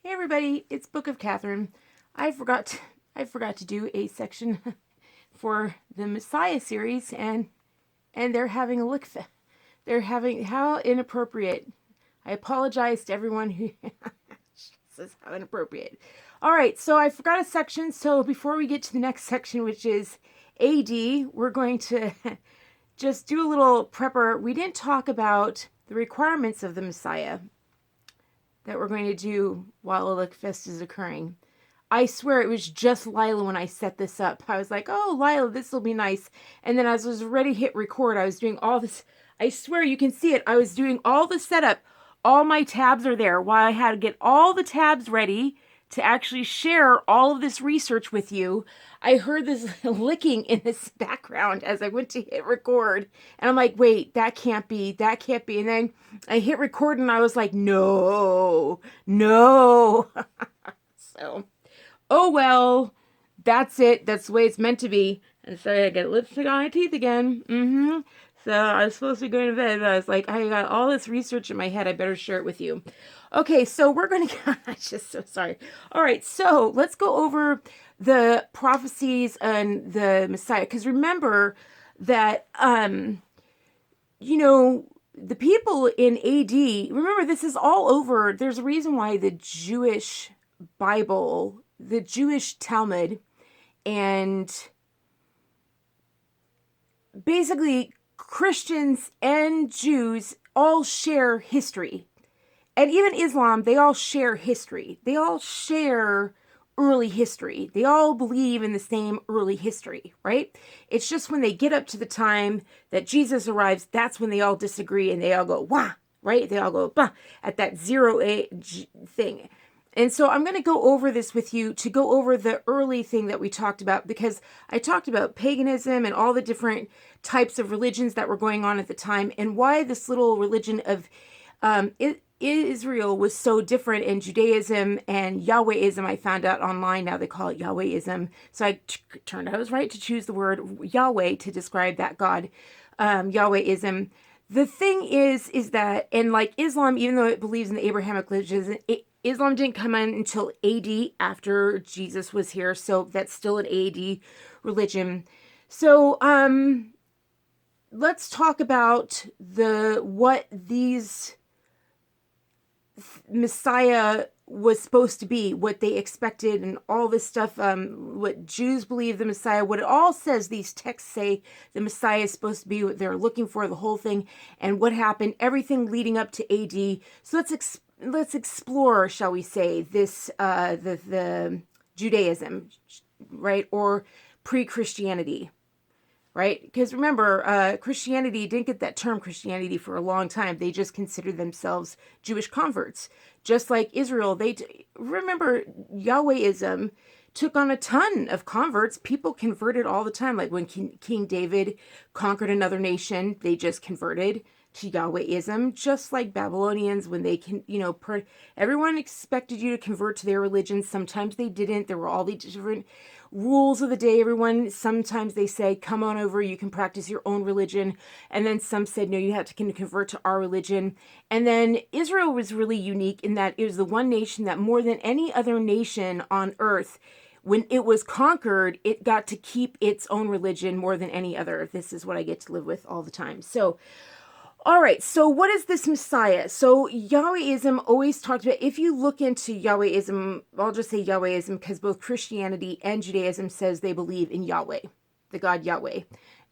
Hey everybody, it's Book of Catherine. I forgot to do a section for the Messiah series, and they're having a look. They're having how inappropriate. I apologize to everyone who says how inappropriate. All right, so I forgot a section. So before we get to the next section, which is AD, we're going to just do a little prepper. We didn't talk about the requirements of the Messiah that we're going to do while a look fest is occurring. I swear it was just Lila when I set this up. I was like, oh, Lila, this will be nice. And then as I was ready to hit record, I was doing all this. I swear you can see it. I was doing all the setup. All my tabs are there. While I had to get all the tabs ready to actually share all of this research with you, I heard this licking in this background as I went to hit record. And I'm like, wait, that can't be. That can't be. And then I hit record and I was like, no, no. So, oh well, that's it. That's the way it's meant to be. And so I got lipstick on my teeth again. So I was supposed to be going to bed, but I was like, I got all this research in my head. I better share it with you. Okay, so we're going to, I'm just so sorry. All right, so let's go over the prophecies and the Messiah. Because remember that, the people in AD, remember this is all over. There's a reason why the Jewish Bible, the Jewish Talmud, and basically Christians and Jews all share history. And even Islam, they all share history. They all share early history. They all believe in the same early history, right? It's just when they get up to the time that Jesus arrives, that's when they all disagree and they all go, wah, right? They all go, bah, at that 0 age thing. And so I'm going to go over this with you to go over the early thing that we talked about, because I talked about paganism and all the different types of religions that were going on at the time, and why this little religion of Israel was so different, in Judaism and Yahwehism. I found out online now they call it Yahwehism. So I turned out I was right to choose the word Yahweh to describe that God, Yahwehism. The thing is that, and like Islam, even though it believes in the Abrahamic religions, Islam didn't come in until AD, after Jesus was here. So that's still an AD religion. So let's talk about what these Messiah was supposed to be, what they expected, and all this stuff, what Jews believe the Messiah, what it all says, these texts say the Messiah is supposed to be, what they're looking for, the whole thing, and what happened, everything leading up to AD. So let's explore, shall we say, this, the Judaism, right, or pre-Christianity. Right? Because remember, Christianity didn't get that term Christianity for a long time. They just considered themselves Jewish converts. Just like Israel, remember, Yahwehism took on a ton of converts. People converted all the time. Like when King David conquered another nation, they just converted to Yahwehism, just like Babylonians when they can, everyone expected you to convert to their religion. Sometimes they didn't. There were all these different rules of the day. Sometimes they say, come on over, you can practice your own religion. And then some said, no, you have to convert to our religion. And then Israel was really unique in that it was the one nation that more than any other nation on earth, when it was conquered, it got to keep its own religion more than any other. This is what I get to live with all the time. So, all right, so what is this Messiah? So Yahwehism always talked about, if you look into Yahwehism, I'll just say Yahwehism because both Christianity and Judaism says they believe in Yahweh, the God Yahweh.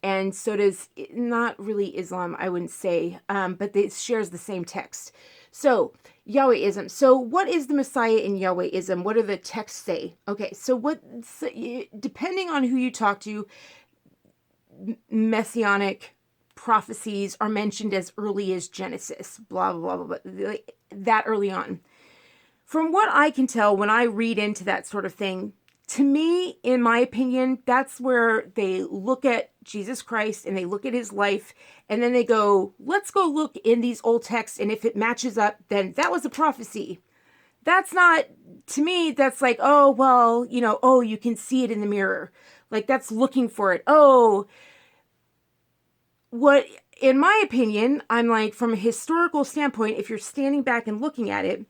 And so does, not really Islam, I wouldn't say, but it shares the same text. So Yahwehism. So what is the Messiah in Yahwehism? What do the texts say? Okay, so depending on who you talk to, Messianic prophecies are mentioned as early as Genesis, blah, blah, blah, blah, that early on. From what I can tell, when I read into that sort of thing, to me, in my opinion, that's where they look at Jesus Christ and they look at his life and then they go, let's go look in these old texts, and if it matches up, then that was a prophecy. That's not, to me, that's like, oh, well, you can see it in the mirror. Like, that's looking for it. Oh, what, in my opinion, I'm like, from a historical standpoint, if you're standing back and looking at it,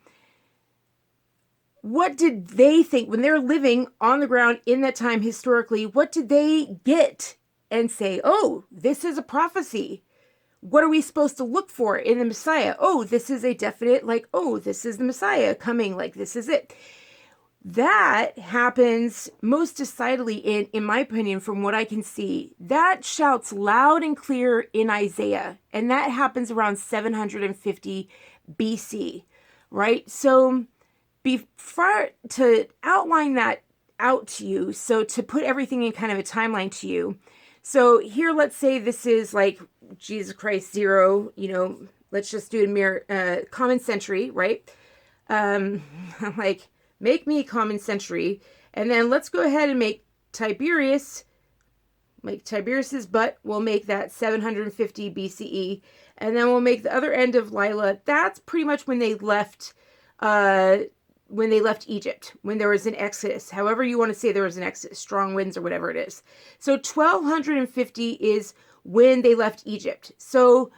what did they think when they're living on the ground in that time historically? What did they get and say, oh, this is a prophecy? What are we supposed to look for in the Messiah? Oh, this is a definite, like, oh, this is the Messiah coming, like, this is it. That happens most decidedly, in my opinion, from what I can see. That shouts loud and clear in Isaiah, and that happens around 750 BC, right? So before to outline that out to you, so to put everything in kind of a timeline to you. So here, let's say this is like Jesus Christ 0, let's just do a mere common century, right? Like, make me common century, and then let's go ahead and make Tiberius's butt, we'll make that 750 BCE, and then we'll make the other end of Lila. That's pretty much when they left Egypt, when there was an exodus, however you want to say there was an exodus, strong winds or whatever it is. So 1250 is when they left Egypt. So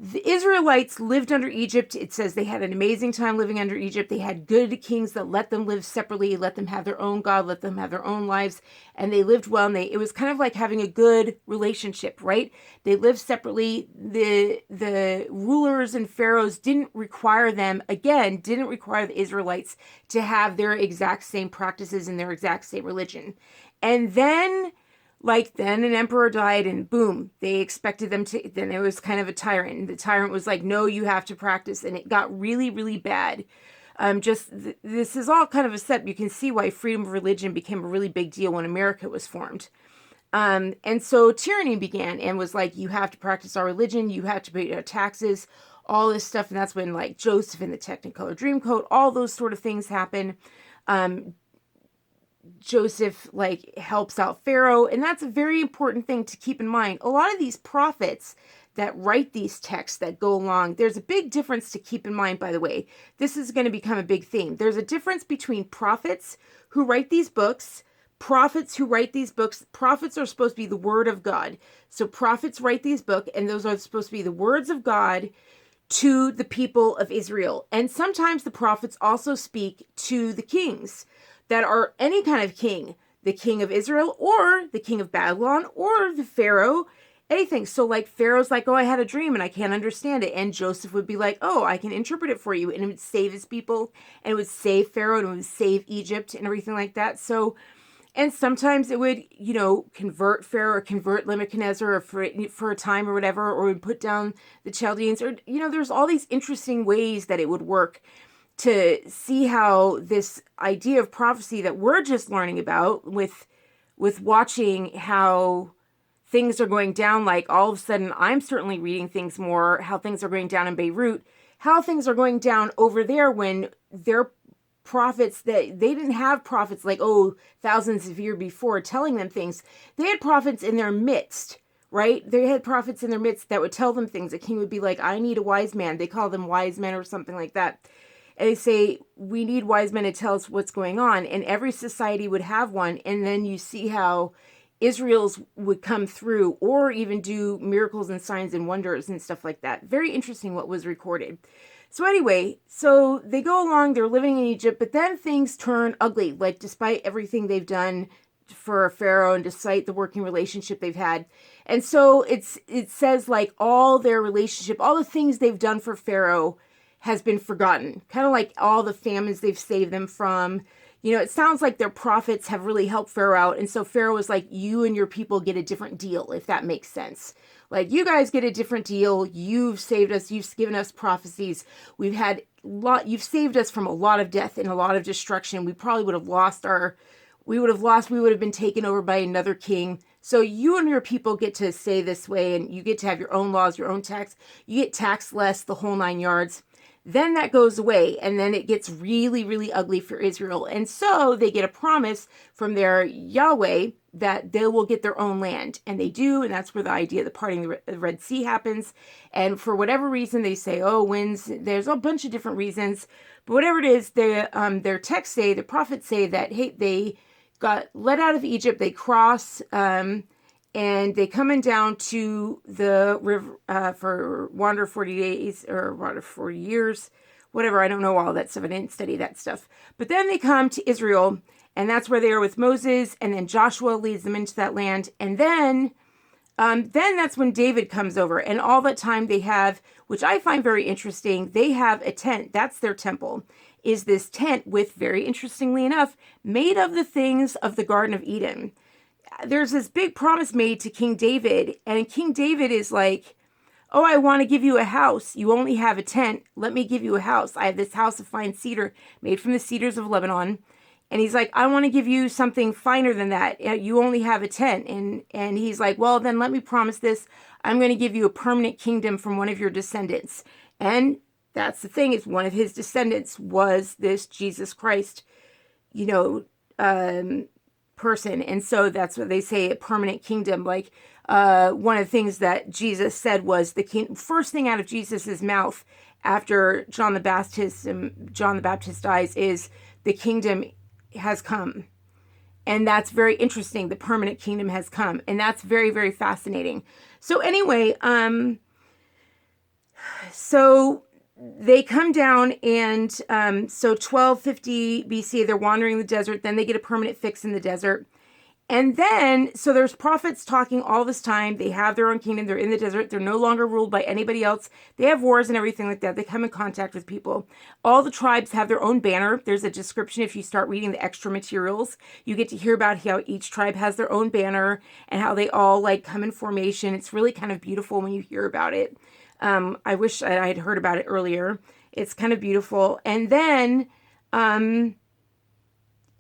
the Israelites lived under Egypt. It says they had an amazing time living under Egypt. They had good kings that let them live separately, let them have their own God, let them have their own lives, and they lived well. And it was kind of like having a good relationship, right? They lived separately. The rulers and pharaohs didn't require the Israelites to have their exact same practices and their exact same religion. And then an emperor died and boom, they expected them to, then it was kind of a tyrant. And the tyrant was like, no, you have to practice. And it got really, really bad. This is all kind of a step. You can see why freedom of religion became a really big deal when America was formed. And so tyranny began and was like, you have to practice our religion. You have to pay taxes, all this stuff. And that's when like Joseph and the Technicolor Dreamcoat, all those sort of things happen. Joseph helps out Pharaoh, and that's a very important thing to keep in mind. A lot of these prophets that write these texts that go along, there's a big difference to keep in mind, by the way. This is going to become a big theme. There's a difference between prophets who write these books. Prophets are supposed to be the word of God. So prophets write these books, and those are supposed to be the words of God to the people of Israel. And sometimes the prophets also speak to the kings that are any kind of king, the king of Israel or the king of Babylon or the Pharaoh, anything. So like Pharaoh's like, oh, I had a dream and I can't understand it. And Joseph would be like, oh, I can interpret it for you. And it would save his people, and it would save Pharaoh, and it would save Egypt and everything like that. So, and sometimes it would, convert Pharaoh or convert Nebuchadnezzar for a time or whatever, or would put down the Chaldeans, or, there's all these interesting ways that it would work to see how this idea of prophecy that we're just learning about with watching how things are going down, like all of a sudden I'm certainly reading things more, how things are going down in Beirut, how things are going down over there when their prophets, they didn't have prophets like, thousands of years before telling them things. They had prophets in their midst, right? They had prophets in their midst that would tell them things. A king would be like, I need a wise man. They call them wise men or something like that. And they say, we need wise men to tell us what's going on. And every society would have one. And then you see how Israel's would come through or even do miracles and signs and wonders and stuff like that. Very interesting what was recorded. So anyway, so they go along, they're living in Egypt, but then things turn ugly. Like despite everything they've done for Pharaoh and despite the working relationship they've had. And so it says like all their relationship, all the things they've done for Pharaoh has been forgotten. Kind of like all the famines they've saved them from. It sounds like their prophets have really helped Pharaoh out. And so Pharaoh was like, you and your people get a different deal, if that makes sense. Like, you guys get a different deal. You've saved us. You've given us prophecies. You've saved us from a lot of death and a lot of destruction. We probably would have we would have been taken over by another king. So you and your people get to stay this way, and you get to have your own laws, your own tax. You get taxed less, the whole 9 yards. Then that goes away, and then it gets really, really ugly for Israel. And so they get a promise from their Yahweh that they will get their own land. And they do, and that's where the idea of the parting the Red Sea happens. And for whatever reason, they say, winds. There's a bunch of different reasons. But whatever it is, their texts say, the prophets say that, hey, they got let out of Egypt, they cross, and they coming down to the river for wander 40 days or wander 40 years, whatever. I don't know all that stuff. I didn't study that stuff. But then they come to Israel, and that's where they are with Moses, and then Joshua leads them into that land. And then that's when David comes over, and all that time they have, which I find very interesting, they have a tent. That's their temple, is this tent with, very interestingly enough, made of the things of the Garden of Eden. There's this big promise made to King David, and King David is like, oh, I want to give you a house. You only have a tent. Let me give you a house. I have this house of fine cedar made from the cedars of Lebanon. And he's like, I want to give you something finer than that. You only have a tent. And he's like, well, then let me promise this. I'm going to give you a permanent kingdom from one of your descendants. And that's the thing, is one of his descendants was this Jesus Christ, person. And so that's what they say, a permanent kingdom. Like one of the things that Jesus said was first thing out of Jesus's mouth after John the Baptist dies is the kingdom has come. And that's very interesting. The permanent kingdom has come. And that's very, very fascinating. So anyway, so they come down, and so 1250 BC, they're wandering the desert. Then they get a permanent fix in the desert. And then, so there's prophets talking all this time. They have their own kingdom. They're in the desert. They're no longer ruled by anybody else. They have wars and everything like that. They come in contact with people. All the tribes have their own banner. There's a description if you start reading the extra materials. You get to hear about how each tribe has their own banner and how they all like come in formation. It's really kind of beautiful when you hear about it. I wish I had heard about it earlier. It's kind of beautiful. And then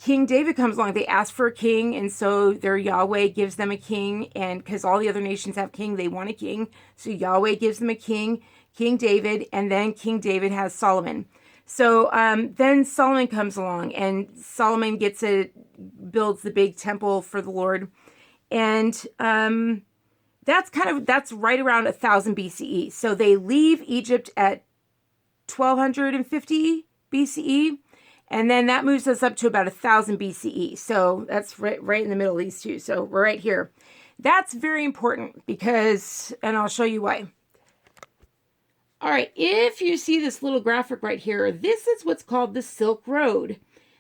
King David comes along. They ask for a king, and so their Yahweh gives them a king. And because all the other nations have king, they want a king. So Yahweh gives them a king, King David, and then King David has Solomon. So then Solomon comes along, and Solomon builds the big temple for the Lord. And that's right around 1000 BCE. So they leave Egypt at 1250 BCE. And then that moves us up to about 1000 BCE. So that's right in the middle of these two. So we're right here. That's very important because, and I'll show you why. All right, if you see this little graphic right here, this is what's called the Silk Road.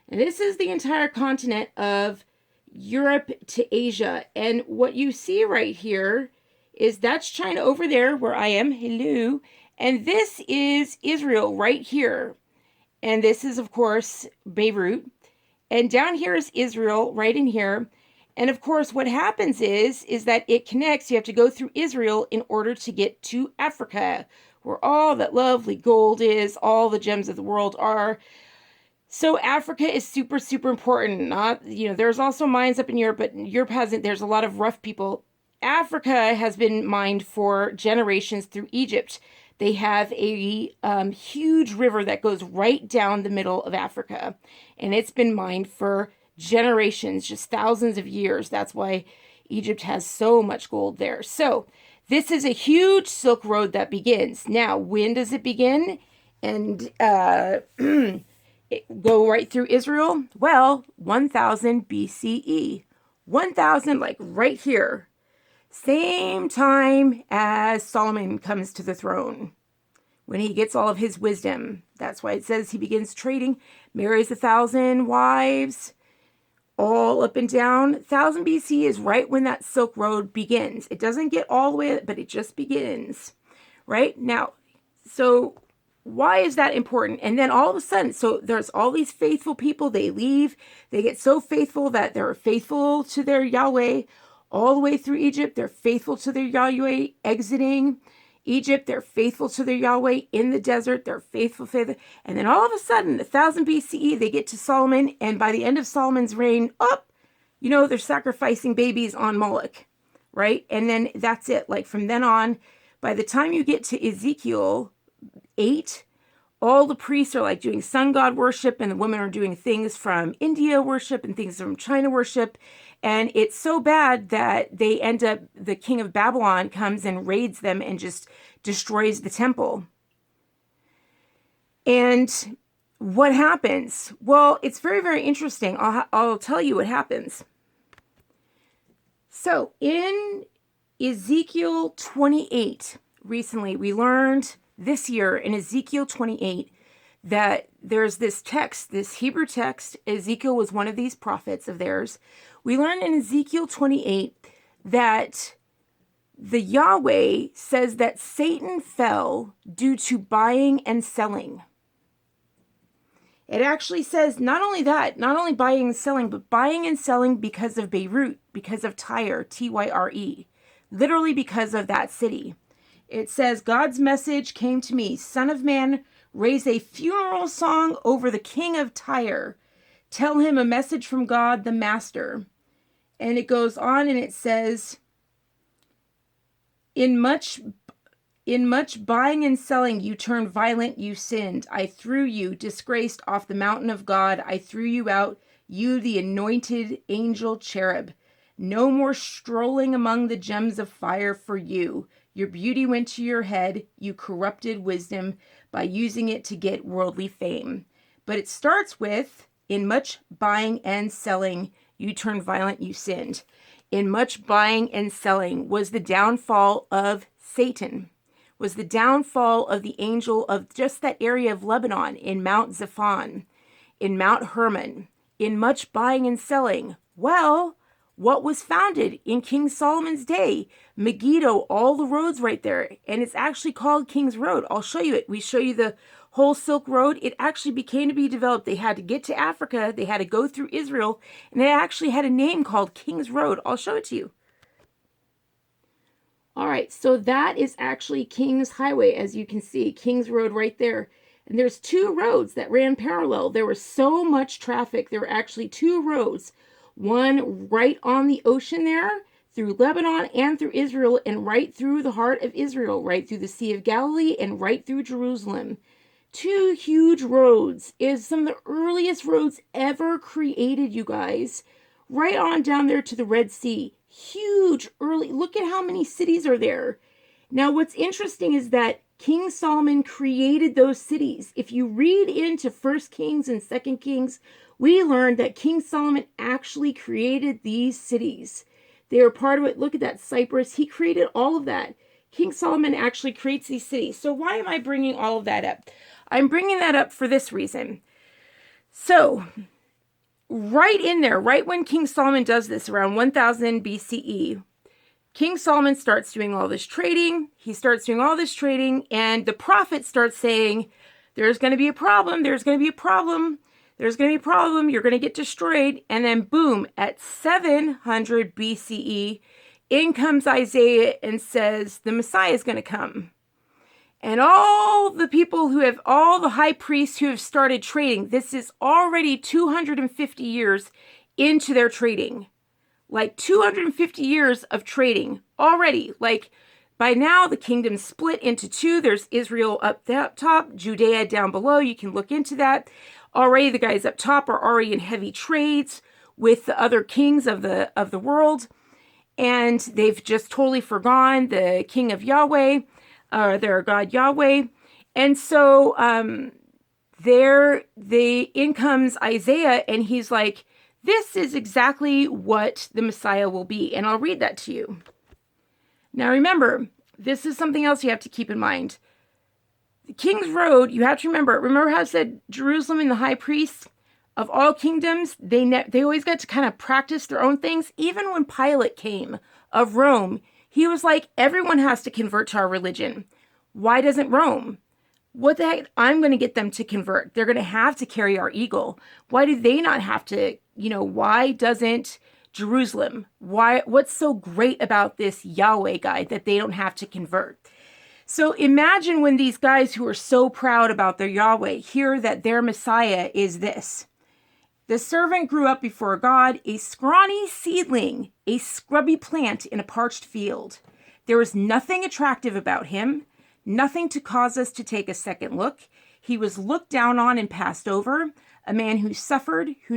And this is the entire continent of Europe to Asia. And what you see right here is that's China over there where I am. Hello. And this is Israel right here. And this is, of course, Beirut. And down here is Israel, right in here. And, of course, what happens is that it connects. You have to go through Israel in order to get to Africa, where all that lovely gold is, all the gems of the world are. So Africa is super, super important. There's also mines up in Europe, but Europe hasn't. There's a lot of rough people. Africa has been mined for generations through Egypt. They have a huge river that goes right down the middle of Africa. And it's been mined for generations, just thousands of years. That's why Egypt has so much gold there. So this is a huge Silk Road that begins. Now, when does it begin? And go right through Israel? Well, 1000 BCE. 1000, like right here. Same time as Solomon comes to the throne, when he gets all of his wisdom. That's why it says he begins trading, marries 1,000 wives, all up and down. 1000 BC is right when that Silk Road begins. It doesn't get all the way, but it just begins, right? Now, so why is that important? And then all of a sudden, so there's all these faithful people. They leave. They get so faithful that they're faithful to their Yahweh all the way through Egypt. They're faithful to their Yahweh exiting Egypt. They're faithful to their Yahweh in the desert. They're faithful. And then all of a sudden, 1000 BCE, they get to Solomon. And by the end of Solomon's reign, they're sacrificing babies on Moloch, right? And then that's it. Like from then on, by the time you get to Ezekiel 8, all the priests are like doing sun god worship, and the women are doing things from India worship and things from China worship. And it's so bad that they end up, the king of Babylon comes and raids them and just destroys the temple. And what happens? Well, it's very, very interesting. I'll tell you what happens. So in Ezekiel 28, recently, we learned this year in Ezekiel 28 that there's this text, this Hebrew text. Ezekiel was one of these prophets of theirs. We learn in Ezekiel 28 that the Yahweh says that Satan fell due to buying and selling. It actually says not only that, not only buying and selling, but buying and selling because of Beirut, because of Tyre, Tyre, literally because of that city. It says, God's message came to me, Son of man, raise a funeral song over the king of Tyre. Tell him a message from God, the master. And it goes on and it says, In much buying and selling, you turned violent, you sinned. I threw you, disgraced, off the mountain of God. I threw you out, you the anointed angel cherub. No more strolling among the gems of fire for you. Your beauty went to your head. You corrupted wisdom by using it to get worldly fame. But it starts with, in much buying and selling, you turned violent, you sinned. In much buying and selling was the downfall of Satan, was the downfall of the angel of just that area of Lebanon, in Mount Zephon, in Mount Hermon, in much buying and selling. Well, what was founded in King Solomon's day? Megiddo, all the roads right there. And it's actually called King's Road. I'll show you it. We show you the whole Silk Road. It actually became to be developed. They had to get to Africa. They had to go through Israel. And it actually had a name called King's Road. I'll show it to you. All right, so that is actually King's Highway, as you can see, King's Road right there. And there's two roads that ran parallel. There was so much traffic. There were actually two roads, one right on the ocean there, through Lebanon and through Israel, and right through the heart of Israel, right through the Sea of Galilee and right through Jerusalem. Two huge roads. Is some of the earliest roads ever created, you guys. Right on down there to the Red Sea. Huge early, look at how many cities are there. Now what's interesting is that King Solomon created those cities. If you read into 1 Kings and 2 Kings, we learned that King Solomon actually created these cities. They were part of it. Look at that, Cyprus. He created all of that. King Solomon actually creates these cities. So why am I bringing all of that up? I'm bringing that up for this reason. So right in there, right when King Solomon does this, around 1000 BCE, King Solomon starts doing all this trading. He starts doing all this trading, and the prophet starts saying, there's going to be a problem. There's going to be a problem. There's going to be a problem. You're going to get destroyed. And then boom, at 700 BCE, in comes Isaiah and says, the Messiah is going to come. And all the people who have, all the high priests who have started trading, this is already 250 years into their trading. Like 250 years of trading already. Like by now the kingdom's split into two. There's Israel up top, Judea down below. You can look into that. Already the guys up top are already in heavy trades with the other kings of the world. And they've just totally forgone the king of Yahweh, their God Yahweh. And so in comes Isaiah, and he's like, this is exactly what the Messiah will be. And I'll read that to you. Now remember, this is something else you have to keep in mind. The King's Road, you have to remember how it said Jerusalem and the high priests of all kingdoms, they always got to kind of practice their own things. Even when Pilate came of Rome, he was like, everyone has to convert to our religion. Why doesn't Rome? What the heck? I'm going to get them to convert. They're going to have to carry our eagle. Why do they not have to, why doesn't Jerusalem? What's so great about this Yahweh guy that they don't have to convert? So imagine when these guys who are so proud about their Yahweh hear that their Messiah is this. The servant grew up before God, a scrawny seedling, a scrubby plant in a parched field. There was nothing attractive about him, nothing to cause us to take a second look. He was looked down on and passed over, a man who suffered, who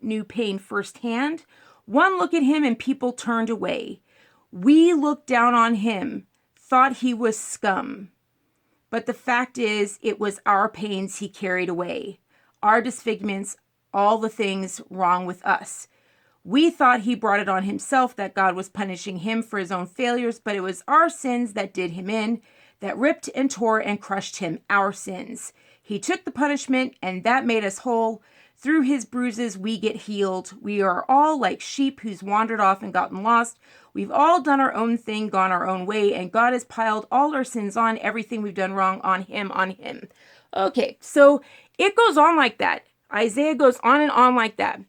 knew pain firsthand. One look at him and people turned away. We looked down on him, thought he was scum. But the fact is, it was our pains he carried away, our disfigurements, all the things wrong with us. We thought he brought it on himself, that God was punishing him for his own failures, but it was our sins that did him in, that ripped and tore and crushed him, our sins. He took the punishment, and that made us whole. Through his bruises, we get healed. We are all like sheep who's wandered off and gotten lost. We've all done our own thing, gone our own way, and God has piled all our sins on, everything we've done wrong on him, on him. Okay, so it goes on like that. Isaiah goes on and on like that.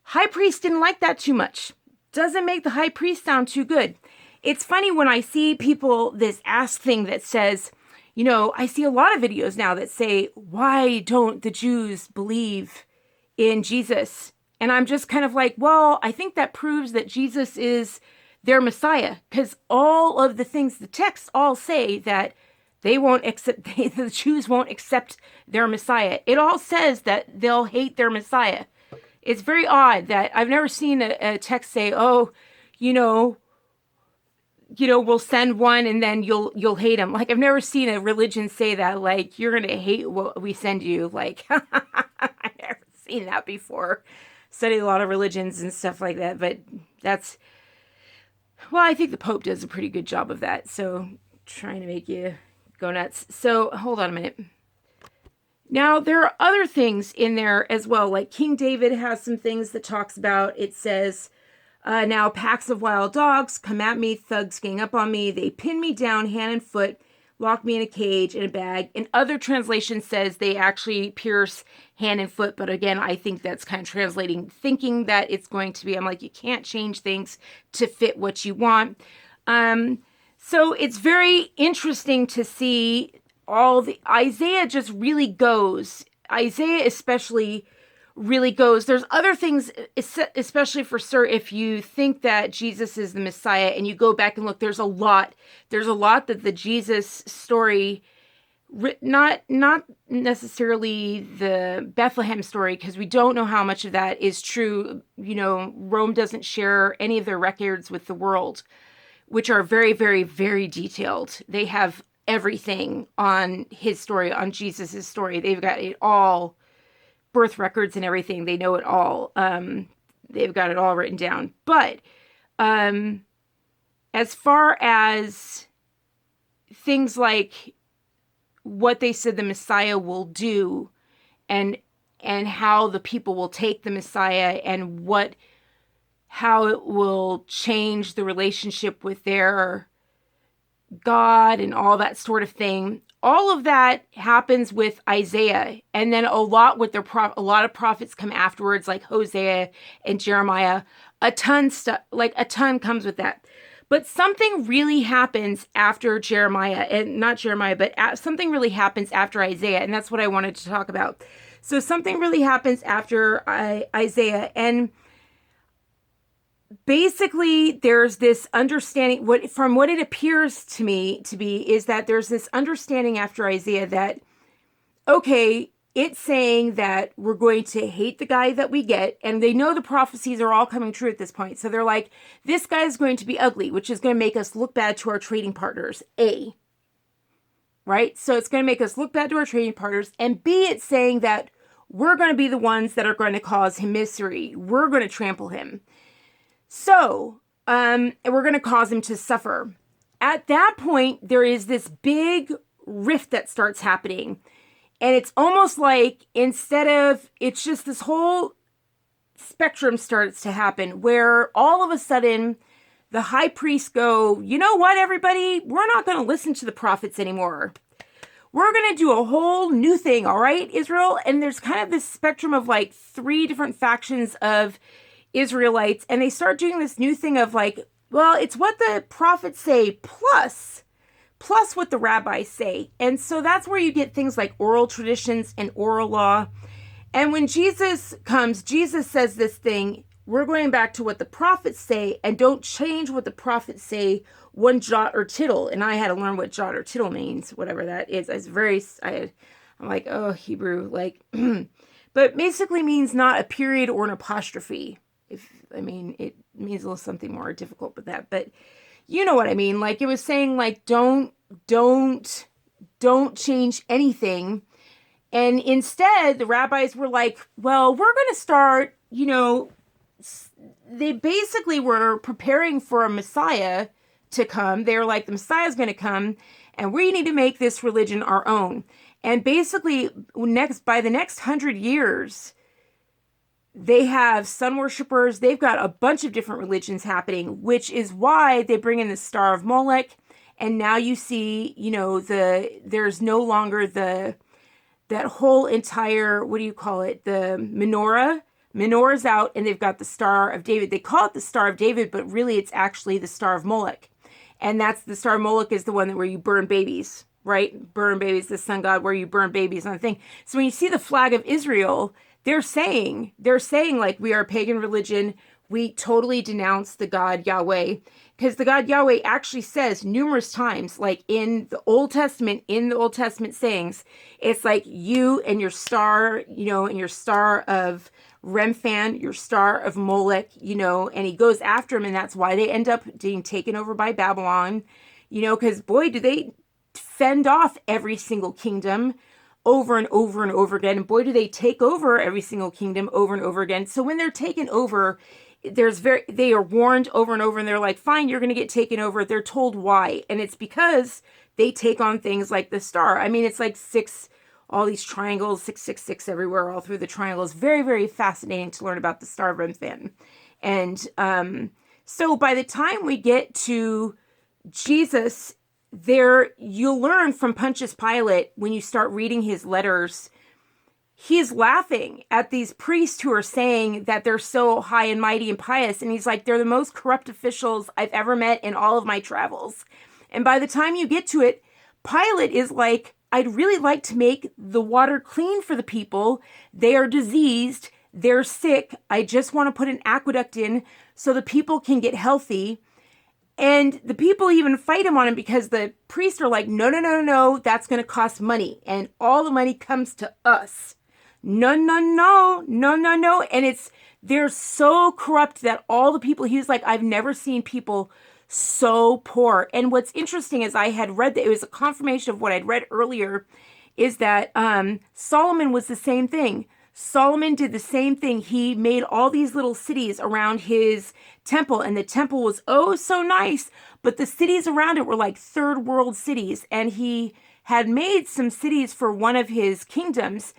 High priest didn't like that too much. Doesn't make the high priest sound too good. It's funny when I see people, this ask thing that says, you know, I see a lot of videos now that say, why don't the Jews believe in Jesus? And I'm just kind of like, well, I think that proves that Jesus is their Messiah, because all of the things, the texts all say that they won't accept, the Jews won't accept their Messiah. It all says that they'll hate their Messiah. It's very odd that I've never seen a text say, oh, you know, we'll send one and then you'll hate him. Like, I've never seen a religion say that, like, you're going to hate what we send you. Like, I've never seen that before. Studied a lot of religions and stuff like that, but that's, well, I think the Pope does a pretty good job of that. So, trying to make you go nuts. So, hold on a minute. Now, there are other things in there as well. Like, King David has some things that talks about, it says, now packs of wild dogs come at me, thugs gang up on me, they pin me down hand and foot, lock me in a cage, in a bag. And other translation says they actually pierce hand and foot. But again, I think that's kind of translating, thinking that it's going to be, I'm like, you can't change things to fit what you want. So it's very interesting to see all the, Isaiah just really goes, Isaiah especially really goes. There's other things, especially for if you think that Jesus is the Messiah and you go back and look, there's a lot that the Jesus story, not necessarily the Bethlehem story, because we don't know how much of that is true. You know, Rome doesn't share any of their records with the world, which are very, very, very detailed. They have everything on his story, on Jesus's story. They've got it all, birth records and everything. They know it all. They've got it all written down. But as far as things like what they said the Messiah will do, and how the people will take the Messiah, and how it will change the relationship with their God and all that sort of thing. All of that happens with Isaiah, and then a lot with a lot of prophets come afterwards, like Hosea and Jeremiah. A ton comes with that. But something really happens after Jeremiah, and not Jeremiah, but something really happens after Isaiah, and that's what I wanted to talk about. So something really happens after Isaiah, and basically there's this understanding, from what it appears to me to be, is that there's this understanding after Isaiah that, okay, it's saying that we're going to hate the guy that we get, and they know the prophecies are all coming true at this point. So they're like, this guy is going to be ugly, which is going to make us look bad to our trading partners, A. Right? So it's going to make us look bad to our trading partners, and B, it's saying that we're going to be the ones that are going to cause him misery. We're going to trample him. So, we're going to cause him to suffer. At that point, there is this big rift that starts happening. And it's almost like, it's just this whole spectrum starts to happen, where all of a sudden the high priests go, you know what, everybody? We're not going to listen to the prophets anymore. We're going to do a whole new thing, all right, Israel? And there's kind of this spectrum of like 3 different factions of Israelites, and they start doing this new thing of like, well, it's what the prophets say plus what the rabbis say. And so that's where you get things like oral traditions and oral law. And when Jesus comes, Jesus says this thing, we're going back to what the prophets say, and don't change what the prophets say one jot or tittle. And I had to learn what jot or tittle means, whatever that is. I'm like, oh, Hebrew, like, but basically means not a period or an apostrophe. It means a little something more difficult with that, but you know what I mean? Like, it was saying, like, don't change anything. And instead, the rabbis were like, well, we're going to start, they basically were preparing for a Messiah to come. They were like, the Messiah is going to come, and we need to make this religion our own. And basically, by the next 100 years, they have sun worshippers. They've got a bunch of different religions happening, which is why they bring in the Star of Molech. And now you see, there's no longer that whole entire, what do you call it? The menorah. Menorah's out, and they've got the Star of David. They call it the Star of David, but really it's actually the Star of Molech. And that's the Star of Molech is the one where you burn babies, right? Burn babies, the sun god, where you burn babies on the thing. So when you see the flag of Israel, they're saying like, we are a pagan religion. We totally denounce the God Yahweh, because the God Yahweh actually says numerous times, like in the Old Testament sayings, it's like you and your star, and your star of Remphan, your star of Molech, and he goes after him, and that's why they end up being taken over by Babylon, because boy, do they fend off every single kingdom over and over and over again, and boy, do they take over every single kingdom over and over again. So when they're taken over, they are warned over and over, and they're like, fine, you're going to get taken over. They're told why, and it's because they take on things like the star. I mean, it's like all these triangles, 666 everywhere, all through the triangles. Very, very fascinating to learn about the Star of Remphan. And so by the time we get to Jesus, you'll learn from Pontius Pilate, when you start reading his letters, he's laughing at these priests who are saying that they're so high and mighty and pious. And he's like, they're the most corrupt officials I've ever met in all of my travels. And by the time you get to it, Pilate is like, I'd really like to make the water clean for the people. They are diseased. They're sick. I just want to put an aqueduct in so the people can get healthy. And the people even fight him on it, because the priests are like, no, that's going to cost money. And all the money comes to us. No. And they're so corrupt that all the people, he was like, I've never seen people so poor. And what's interesting is I had read that it was a confirmation of what I'd read earlier, is that Solomon was the same thing. Solomon did the same thing. He made all these little cities around his temple, and the temple was oh so nice, but the cities around it were like third world cities. And he had made some cities for one of his kingdoms,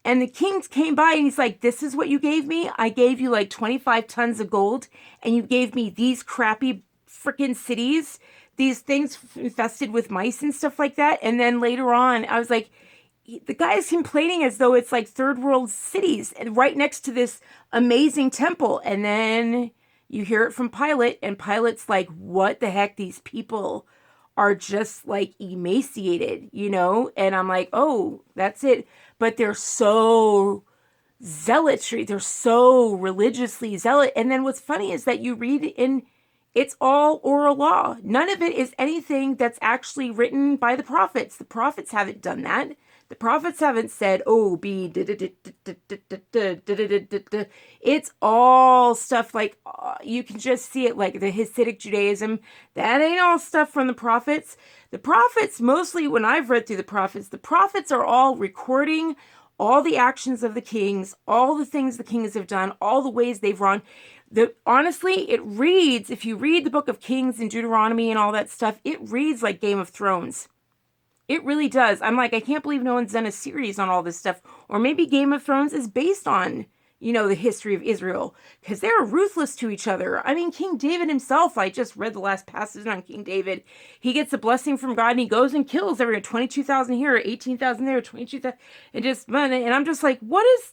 and the kings came by, and he's like, this is what you gave me? I gave you like 25 tons of gold, and you gave me these crappy freaking cities, these things infested with mice and stuff like that. And then later on, I was like, the guy's complaining as though it's like third world cities and right next to this amazing temple. And then you hear it from Pilate, and Pilate's like, what the heck? These people are just like emaciated, And I'm like, oh, that's it. But they're so zealotry. They're so religiously zealot. And then what's funny is that you read it's all oral law. None of it is anything that's actually written by the prophets. The prophets haven't done that. The prophets haven't said, oh, be. It's all stuff like, you can just see it like the Hasidic Judaism. That ain't all stuff from the prophets. The prophets, mostly when I've read through the prophets are all recording all the actions of the kings, all the things the kings have done, all the ways they've wronged. Honestly, it reads, if you read the book of Kings and Deuteronomy and all that stuff, it reads like Game of Thrones. It really does. I'm like, I can't believe no one's done a series on all this stuff. Or maybe Game of Thrones is based on, the history of Israel, because they're ruthless to each other. I mean, King David himself, I just read the last passage on King David. He gets a blessing from God, and he goes and kills everyone. 22,000 here, 18,000 there, 22,000, and I'm just like, what is,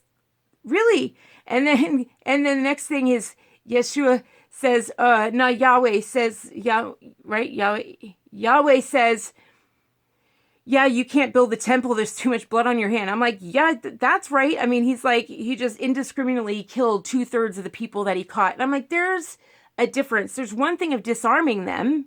really? And then the next thing is, Yeshua says, Yahweh says, Yahweh says, yeah, you can't build the temple. There's too much blood on your hand. I'm like, yeah, that's right. I mean, he's like, he just indiscriminately killed 2/3 of the people that he caught. And I'm like, there's a difference. There's one thing of disarming them,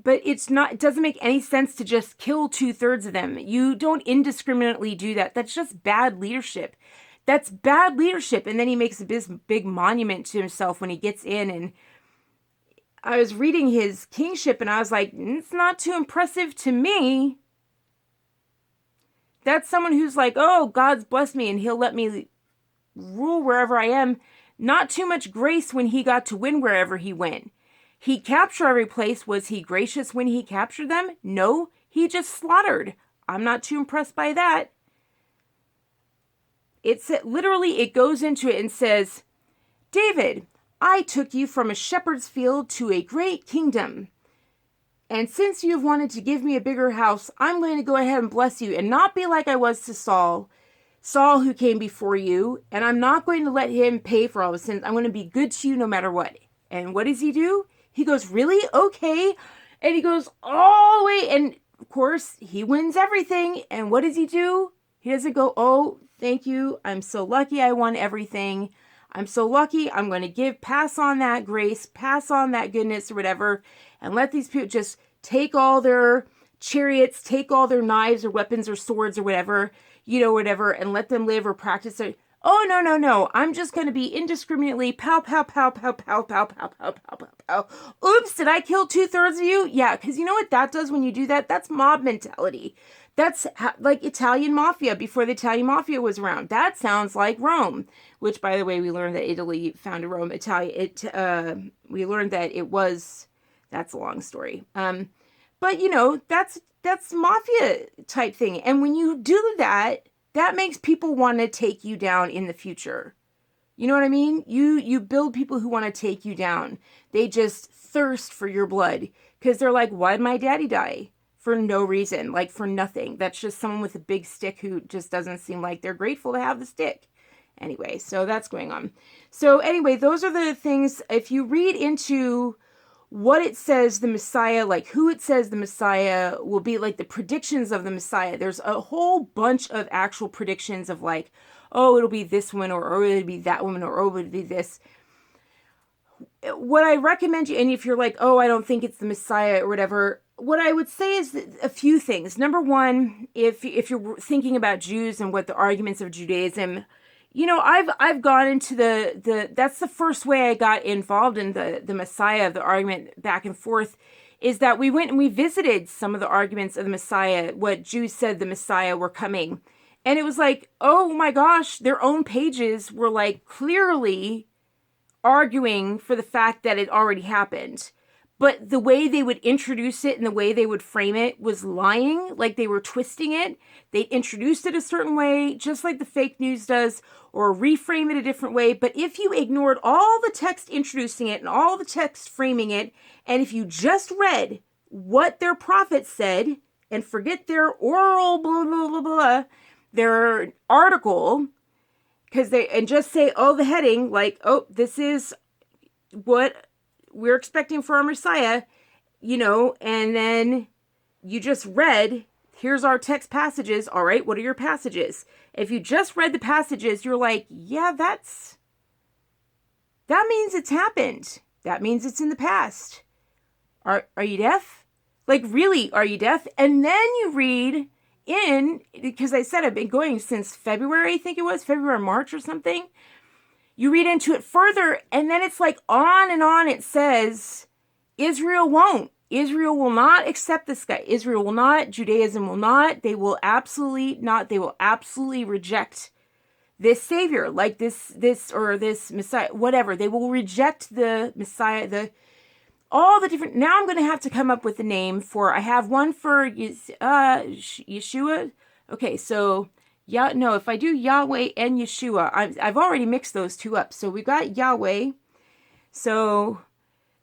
but it doesn't make any sense to just kill 2/3 of them. You don't indiscriminately do that. That's just bad leadership. That's bad leadership. And then he makes a big monument to himself when he gets in. And I was reading his kingship, and I was like, it's not too impressive to me. That's someone who's like, oh, God's blessed me, and he'll let me rule wherever I am. Not too much grace when he got to win wherever he went. He captured every place. Was he gracious when he captured them? No, he just slaughtered. I'm not too impressed by that. It's literally, it goes into it and says, David, I took you from a shepherd's field to a great kingdom. And since you have wanted to give me a bigger house, I'm going to go ahead and bless you and not be like I was to Saul who came before you. And I'm not going to let him pay for all his sins. I'm going to be good to you no matter what. And what does he do? He goes, really? Okay. And he goes all the way. And of course, he wins everything. And what does he do? He doesn't go, oh, thank you. I'm so lucky I won everything. I'm so lucky. I'm going to pass on that grace, pass on that goodness or whatever, and let these people just take all their chariots, take all their knives or weapons or swords or whatever, whatever, and let them live or practice it. Oh, no, no, no. I'm just going to be indiscriminately pow, pow, pow, pow, pow, pow, pow, pow, pow, pow, pow. Oops, did I kill 2/3 of you? Yeah, because you know what that does when you do that? That's mob mentality. That's like Italian mafia before the Italian mafia was around. That sounds like Rome, which, by the way, we learned that Italy founded Rome. We learned that it was. That's a long story. But that's mafia type thing. And when you do that, that makes people want to take you down in the future. You know what I mean? You build people who want to take you down. They just thirst for your blood because they're like, why'd my daddy die? For no reason, like for nothing. That's just someone with a big stick who just doesn't seem like they're grateful to have the stick. Anyway, so that's going on. So anyway, those are the things. If you read into what it says the Messiah, like who it says the Messiah will be, like the predictions of the Messiah, there's a whole bunch of actual predictions of like, oh, it'll be this woman, or it'll be that woman, or oh, it'll be this. What I recommend you, and if you're like, oh, I don't think it's the Messiah or whatever, what I would say is a few things. Number one, if you're thinking about Jews and what the arguments of Judaism, I've gone into that's the first way I got involved in the Messiah, the argument back and forth, is that we went and we visited some of the arguments of the Messiah, what Jews said the Messiah were coming. And it was like, oh my gosh, their own pages were like clearly arguing for the fact that it already happened. But the way they would introduce it and the way they would frame it was lying, like they were twisting it. They introduced it a certain way, just like the fake news does, or reframe it a different way. But if you ignored all the text introducing it and all the text framing it, and if you just read what their prophets said and forget their oral blah, blah, blah, blah, their article, and just say, oh, the heading, like, oh, this is what we're expecting for our Messiah, and then you just read, here's our text passages. All right, what are your passages? If you just read the passages, you're like, yeah, that means it's happened. That means it's in the past. Are you deaf? Like, really, are you deaf? And then you read because I said I've been going since February, I think it was, February, March or something. You read into it further, and then it's like on and on. It says, Israel won't. Israel will not accept this guy. Israel will not. Judaism will not. They will absolutely not. They will absolutely reject this Savior, like this Messiah, whatever. They will reject the Messiah, all the different. Now I'm going to have to come up with a name for. I have one for Yeshua. Okay, so. Yeah, no, if I do Yahweh and Yeshua, I've already mixed those two up. So we got Yahweh. So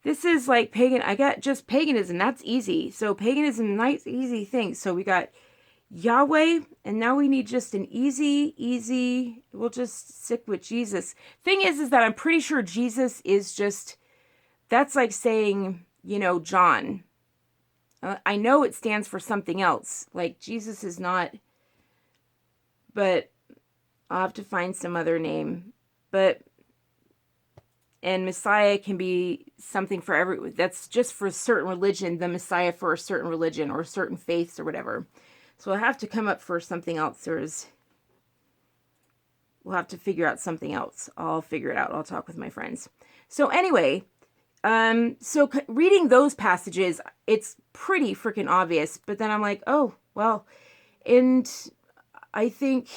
this is like pagan. I got just paganism. That's easy. So paganism, nice, easy thing. So we got Yahweh, and now we need just an easy. We'll just stick with Jesus. Thing is that I'm pretty sure Jesus is just, that's like saying, John. I know it stands for something else. Like Jesus is not. But I'll have to find some other name. And Messiah can be something for that's just for a certain religion, the Messiah for a certain religion or certain faiths or whatever. So I'll have to come up for something else. We'll have to figure out something else. I'll figure it out. I'll talk with my friends. So anyway, so reading those passages, it's pretty freaking obvious. But then I'm like, oh, well, and I think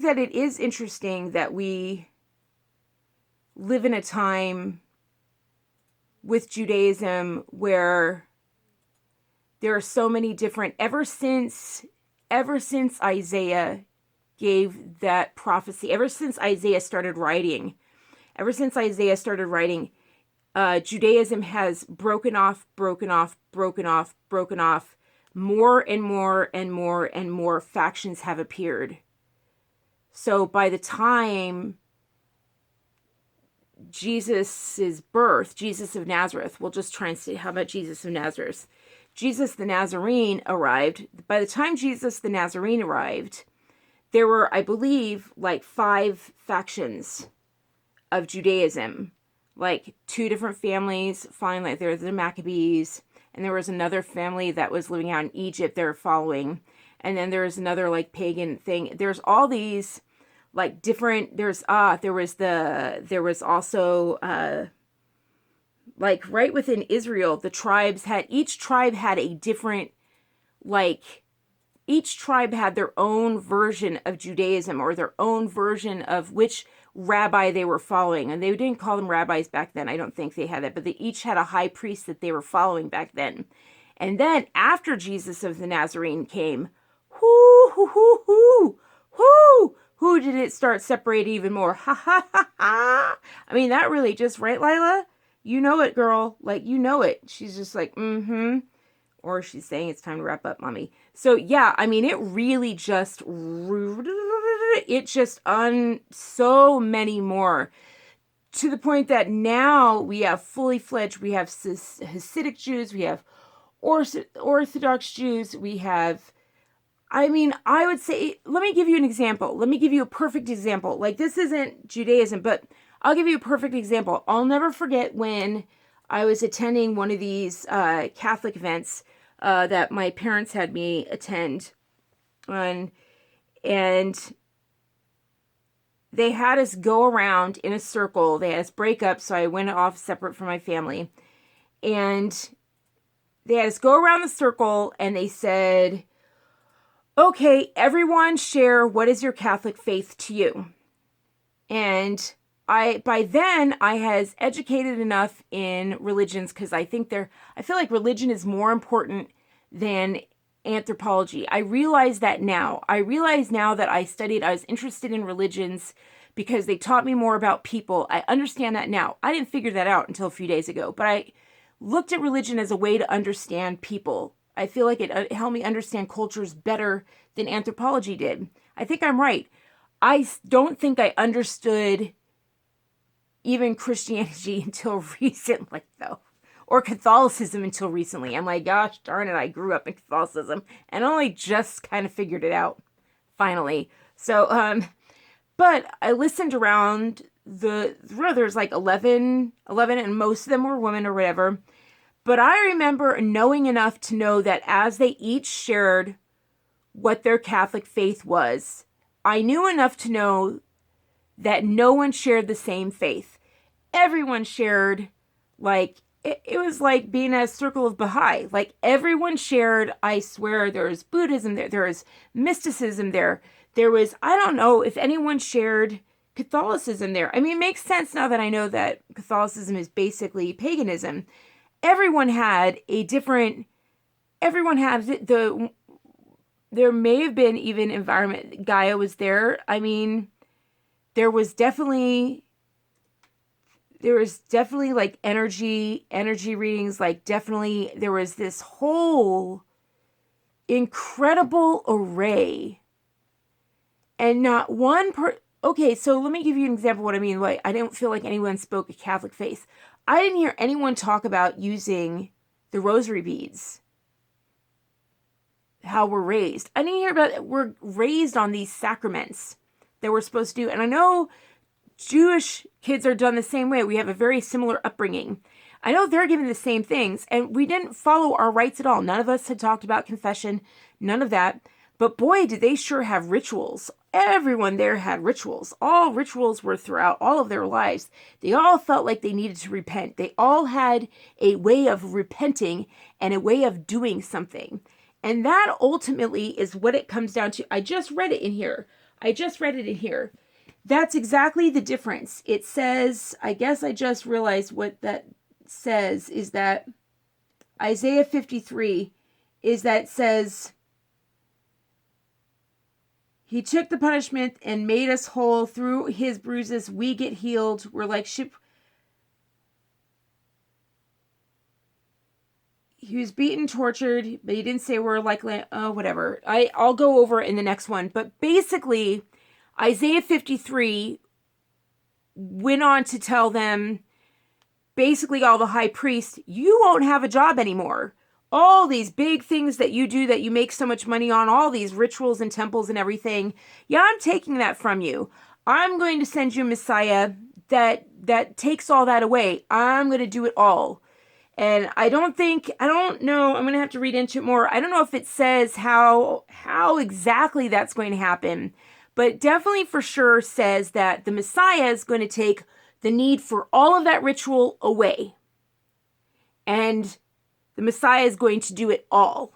that it is interesting that we live in a time with Judaism where there are so many different, ever since Isaiah gave that prophecy, ever since Isaiah started writing, Judaism has broken off. More and more factions have appeared. So by the time Jesus's birth, Jesus of Nazareth, we'll just try and see, how about Jesus of Nazareth? Jesus the Nazarene arrived. By the time Jesus the Nazarene arrived, there were, I believe, like 5 factions of Judaism. Like 2 different families following, like there was the Maccabees, and there was another family that was living out in Egypt they were following. And then there was another like pagan thing. There's all these like different, there was also like right within Israel, the tribes had, each tribe had a different, like each tribe had their own version of Judaism, or their own version of which rabbi they were following. And they didn't call them rabbis back then. I don't think they had that, but they each had a high priest that they were following back then. And then after Jesus of the Nazarene came, who did it start separating even more? Ha ha ha ha. I mean, that really just, right, Lila? You know it, girl. Like, you know it. She's just like, or she's saying it's time to wrap up, mommy. So yeah, I mean, it really just, so many more, to the point that now we have fully fledged, we have Hasidic Jews, we have Orthodox Jews, we have, I mean, I would say, let me give you an example. Let me give you a perfect example. Like, this isn't Judaism, but I'll give you a perfect example. I'll never forget when I was attending one of these Catholic events that my parents had me attend. And they had us go around in a circle. They had us break up, so I went off separate from my family. And they had us go around the circle, and they said, okay, everyone share, what is your Catholic faith to you? And by then I was educated enough in religions, because I feel like religion is more important than anthropology. I realize that now. I realize now that I was interested in religions because they taught me more about people. I understand that now. I didn't figure that out until a few days ago, but I looked at religion as a way to understand people. I feel like it helped me understand cultures better than anthropology did. I think I'm right. I don't think I understood even Christianity until recently, though. Or Catholicism until recently. I'm like, gosh darn it, I grew up in Catholicism and only just kind of figured it out, finally. So, but I listened around there's like 11, and most of them were women or whatever. But I remember knowing enough to know that as they each shared what their Catholic faith was, I knew enough to know that no one shared the same faith. Everyone shared, like, it was like being a circle of Baha'i. Like, everyone shared, I swear, there was Buddhism there, there was mysticism there, there was, I don't know if anyone shared Catholicism there. I mean, it makes sense now that I know that Catholicism is basically paganism. Everyone had there may have been even environment. Gaia was there. I mean, there was definitely like energy readings, like definitely there was this whole incredible array. And not one okay, so let me give you an example of what I mean. Like, I didn't feel like anyone spoke a Catholic faith. I didn't hear anyone talk about using the rosary beads. How we're raised. I didn't hear about we're raised on these sacraments that we're supposed to do. And I know Jewish kids are done the same way. We have a very similar upbringing. I know they're given the same things, and we didn't follow our rites at all. None of us had talked about confession, none of that. But boy, did they sure have rituals. Everyone there had rituals. All rituals were throughout all of their lives. They all felt like they needed to repent. They all had a way of repenting and a way of doing something. And that ultimately is what it comes down to. I just read it in here. That's exactly the difference. It says, I guess I just realized what that says is that Isaiah 53 is that it says, he took the punishment and made us whole. Through his bruises, we get healed. We're like sheep. He was beaten, tortured, but he didn't say we're like, whatever. I'll go over in the next one. But basically, Isaiah 53 went on to tell them, basically all the high priests, you won't have a job anymore. All these big things that you do that you make so much money on, all these rituals and temples and everything, yeah, I'm taking that from you. I'm going to send you a Messiah that takes all that away. I'm going to do it all. And I don't know, I'm going to have to read into it more. I don't know if it says how exactly that's going to happen, but definitely for sure says that the Messiah is going to take the need for all of that ritual away. And the Messiah is going to do it all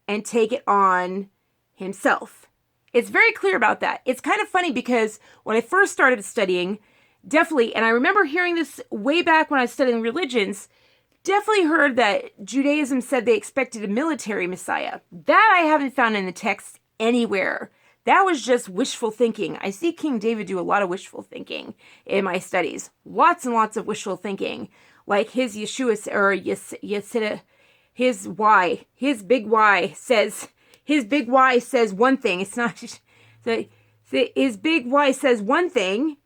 and take it on himself. It's very clear about that. It's kind of funny because when I first started studying, definitely, and I remember hearing this way back when I was studying religions, definitely heard that Judaism said they expected a military Messiah. That I haven't found in the text anywhere. That was just wishful thinking. I see King David do a lot of wishful thinking in my studies. Lots and lots of wishful thinking. Like his Yeshua, or Yesida, his big Y says one thing. It's not just, his big Y says one thing,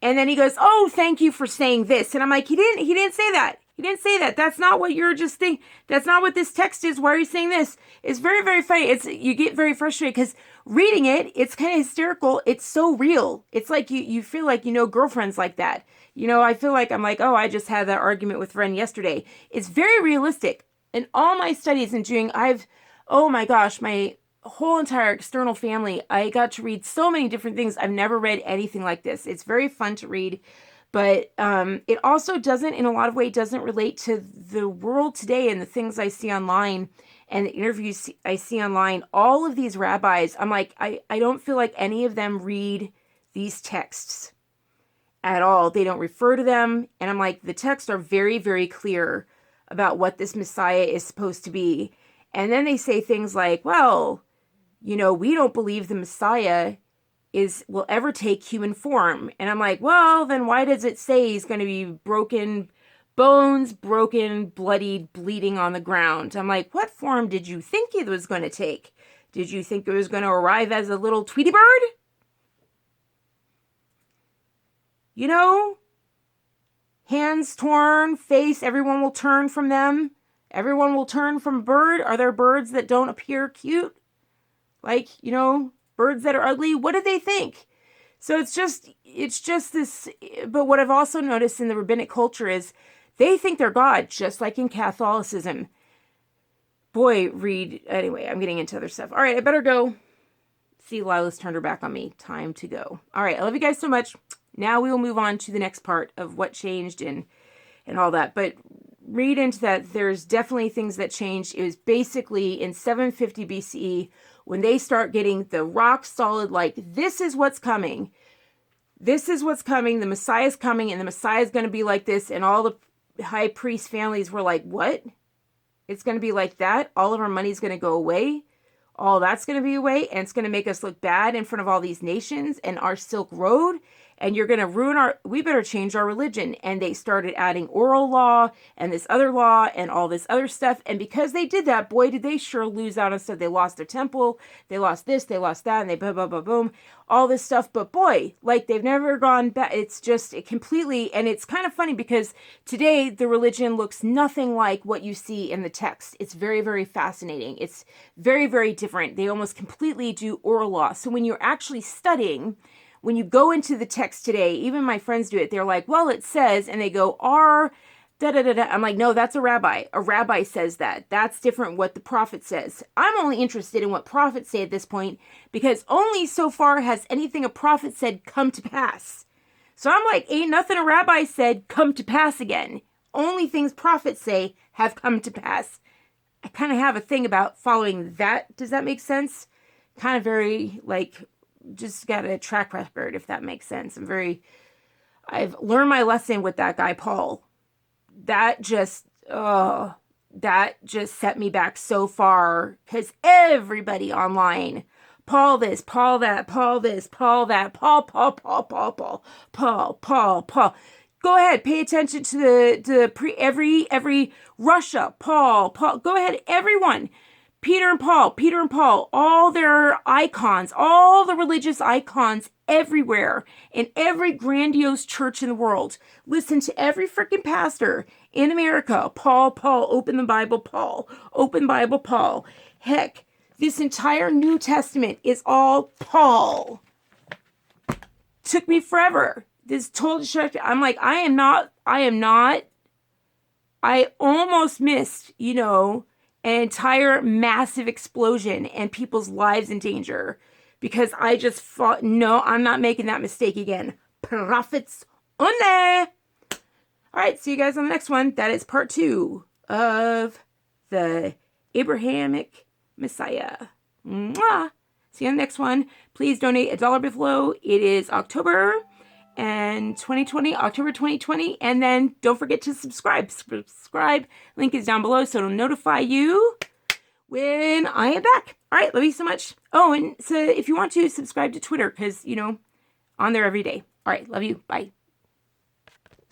and then he goes, "Oh, thank you for saying this." And I'm like, he didn't say that. He didn't say that. That's not what you're just thinking. That's not what this text is. Why are you saying this? It's very, very funny. You get very frustrated because reading it, it's kind of hysterical. It's so real. It's like you feel like, girlfriends like that. I feel like I'm like, oh, I just had that argument with a friend yesterday. It's very realistic. In all my studies and doing, oh my gosh, my whole entire external family, I got to read so many different things. I've never read anything like this. It's very fun to read. But it also in a lot of ways, doesn't relate to the world today and the things I see online and the interviews I see online. All of these rabbis, I'm like, I don't feel like any of them read these texts at all. They don't refer to them. And I'm like, the texts are very, very clear about what this Messiah is supposed to be. And then they say things like, well, we don't believe the Messiah will ever take human form. And I'm like, well, then why does it say he's going to be broken bones, broken, bloodied, bleeding on the ground? I'm like, what form did you think it was going to take? Did you think it was going to arrive as a little Tweety bird? Hands torn, face, everyone will turn from them. Everyone will turn from a bird. Are there birds that don't appear cute? Like, birds that are ugly? What do they think? So it's just this. But what I've also noticed in the rabbinic culture is they think they're God, just like in Catholicism. Boy, anyway, I'm getting into other stuff. All right, I better go. See, Lila's turned her back on me. Time to go. All right, I love you guys so much. Now we will move on to the next part of what changed and all that. But read into that. There's definitely things that changed. It was basically in 750 BCE when they start getting the rock solid, like, this is what's coming. This is what's coming. The Messiah is coming, and the Messiah is going to be like this. And all the high priest families were like, what? It's going to be like that? All of our money is going to go away? All that's going to be away, and it's going to make us look bad in front of all these nations and our Silk Road, and you're going to ruin we better change our religion. And they started adding oral law and this other law and all this other stuff. And because they did that, boy, did they sure lose out on stuff. They lost their temple, they lost this, they lost that, and they boom, all this stuff. But boy, like, they've never gone back. It's just completely, and it's kind of funny because today the religion looks nothing like what you see in the text. It's very, very fascinating. It's very, very different. They almost completely do oral law. So when you're actually studying, when you go into the text today, even my friends do it. They're like, well, it says, and they go, da-da-da-da. I'm like, no, that's a rabbi. A rabbi says that. That's different what the prophet says. I'm only interested in what prophets say at this point because only so far has anything a prophet said come to pass. So I'm like, ain't nothing a rabbi said come to pass again. Only things prophets say have come to pass. I kind of have a thing about following that. Does that make sense? Kind of very, like, just got a track record, if that makes sense. I've learned my lesson with that guy, Paul. That just set me back so far, because everybody online, Paul this, Paul that, Paul this, Paul that, Paul. Go ahead, pay attention to every Russia, Paul. Go ahead, everyone. Peter and Paul, all their icons, all the religious icons everywhere in every grandiose church in the world. Listen to every freaking pastor in America. Paul, open the Bible, Paul, open Bible, Paul. Heck, this entire New Testament is all Paul. Took me forever. This total distraction. I'm like, I am not. I almost missed, an entire massive explosion and people's lives in danger because I just thought, no, I'm not making that mistake again. Prophets only. All right, see you guys on the next one. That is part 2 of the Abrahamic Messiah. Mwah. See you on the next one. Please donate $1 below. It is October 2020, and then don't forget to subscribe. Link is down below, so it'll notify you when I am back. All right, love you so much. Oh, and so if you want to subscribe to Twitter, because on there every day. All right, love you. Bye.